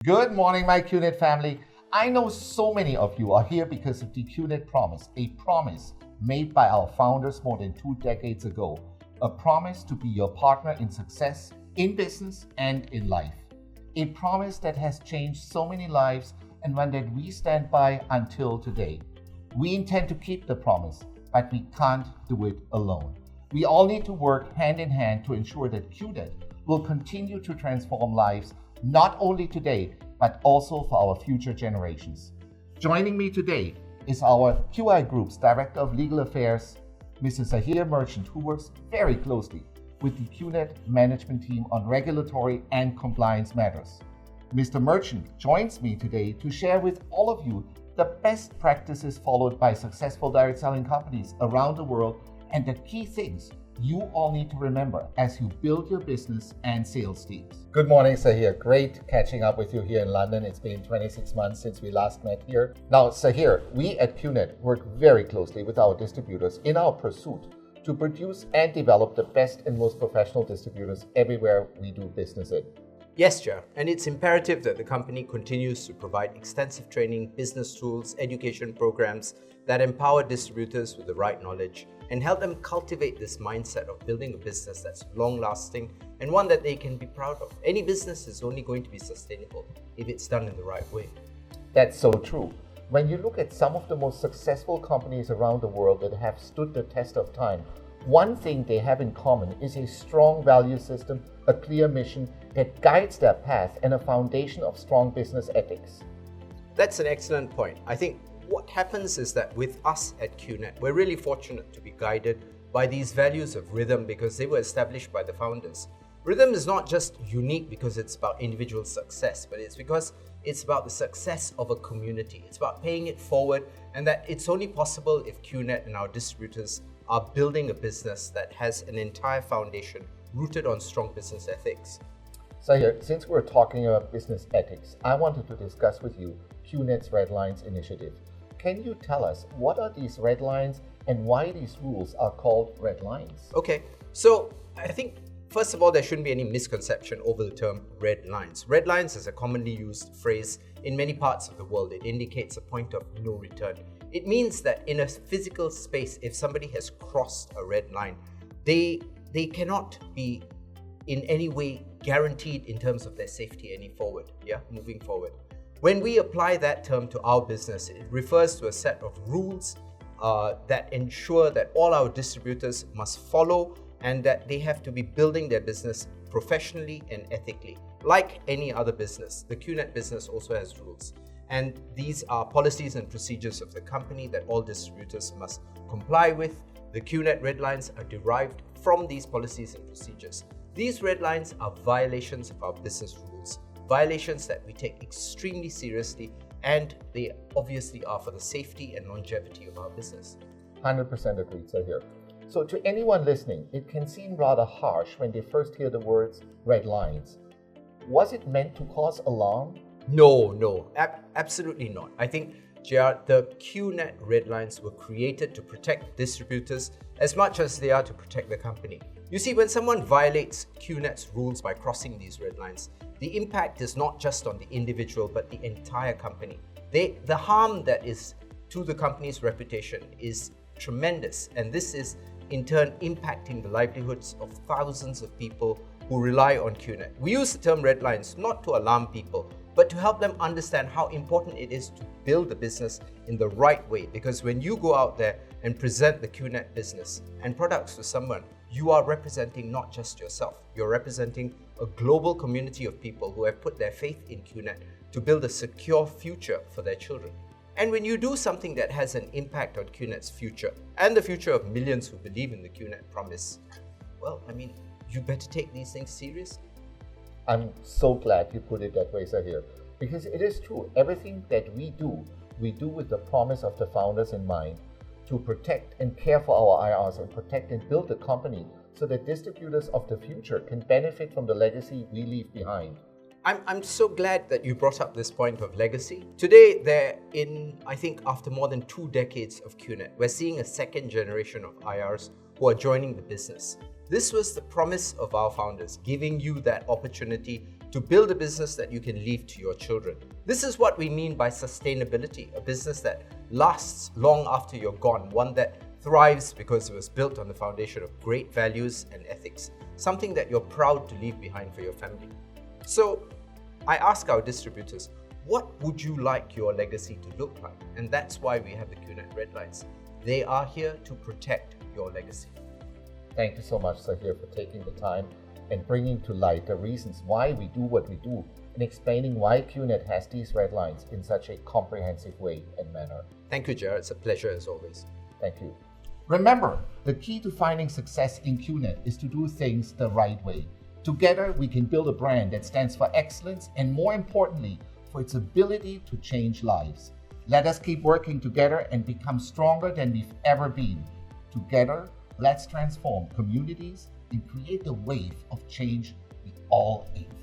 Good morning, my QNet family. I know so many of you are here because of the QNet promise, a promise made by our founders more than 2 decades ago, a promise to be your partner in success, in business, and in life. A promise that has changed so many lives and one that we stand by until today. We intend to keep the promise, but we can't do it alone. We all need to work hand in hand to ensure that QNet will continue to transform lives not only today, but also for our future generations. Joining me today is our QI Group's Director of Legal Affairs, Mr. Zahir Merchant, who works very closely with the QNet management team on regulatory and compliance matters. Mr. Merchant joins me today to share with all of you the best practices followed by successful direct selling companies around the world and the key things you all need to remember as you build your business and sales teams. Good morning, Zahir. Great catching up with you here in London. It's been 26 months since we last met here. Now, Zahir, we at QNet work very closely with our distributors in our pursuit to produce and develop the best and most professional distributors everywhere we do business in. Yes, Chair, and it's imperative that the company continues to provide extensive training, business tools, education programs that empower distributors with the right knowledge and help them cultivate this mindset of building a business that's long-lasting and one that they can be proud of. Any business is only going to be sustainable if it's done in the right way. That's so true. When you look at some of the most successful companies around the world that have stood the test of time, one thing they have in common is a strong value system, a clear mission that guides their path, and a foundation of strong business ethics. That's an excellent point. I think what happens is that with us at QNet, we're really fortunate to be guided by these values of rhythm because they were established by the founders. Rhythm is not just unique because it's about individual success, but it's because it's about the success of a community. It's about paying it forward, and that it's only possible if QNet and our distributors are building a business that has an entire foundation rooted on strong business ethics. Zahir, since we're talking about business ethics, I wanted to discuss with you QNet's Red Lines initiative. Can you tell us what are these red lines and why these rules are called red lines? Okay, so I think first of all, there shouldn't be any misconception over the term red lines. Red lines is a commonly used phrase in many parts of the world. It indicates a point of no return. It means that in a physical space, if somebody has crossed a red line, they cannot be in any way guaranteed in terms of their safety moving forward. When we apply that term to our business, it refers to a set of rules that ensure that all our distributors must follow and that they have to be building their business professionally and ethically. Like any other business, the QNet business also has rules. And these are policies and procedures of the company that all distributors must comply with. The QNet red lines are derived from these policies and procedures. These red lines are violations of our business rules, violations that we take extremely seriously, and they obviously are for the safety and longevity of our business. 100% agreed, Zahir. So to anyone listening, it can seem rather harsh when they first hear the words red lines. Was it meant to cause alarm? No, absolutely not. I think, JR, the QNet red lines were created to protect distributors as much as they are to protect the company. You see, when someone violates QNet's rules by crossing these red lines, the impact is not just on the individual, but the entire company. The harm that is to the company's reputation is tremendous, and this is in turn impacting the livelihoods of thousands of people who rely on QNet. We use the term red lines not to alarm people, but to help them understand how important it is to build a business in the right way. Because when you go out there and present the QNet business and products to someone, you are representing not just yourself, you're representing a global community of people who have put their faith in QNet to build a secure future for their children. And when you do something that has an impact on QNet's future and the future of millions who believe in the QNet promise, well, you better take these things seriously. I'm so glad you put it that way, Zahir, because it is true. Everything that we do with the promise of the founders in mind to protect and care for our IRs and protect and build the company so that distributors of the future can benefit from the legacy we leave behind. I'm so glad that you brought up this point of legacy. Today, I think after more than 2 decades of QNet, we're seeing a second generation of IRs who are joining the business. This was the promise of our founders, giving you that opportunity to build a business that you can leave to your children. This is what we mean by sustainability, a business that lasts long after you're gone, one that thrives because it was built on the foundation of great values and ethics, something that you're proud to leave behind for your family. So I ask our distributors, what would you like your legacy to look like? And that's why we have the QNet Red Lines. They are here to protect your legacy. Thank you so much, Sahir, for taking the time and bringing to light the reasons why we do what we do and explaining why QNet has these red lines in such a comprehensive way and manner. Thank you, Gerard. It's a pleasure as always. Thank you. Remember, the key to finding success in QNet is to do things the right way. Together, we can build a brand that stands for excellence and, more importantly, for its ability to change lives. Let us keep working together and become stronger than we've ever been. Together, let's transform communities and create the wave of change we all aim for.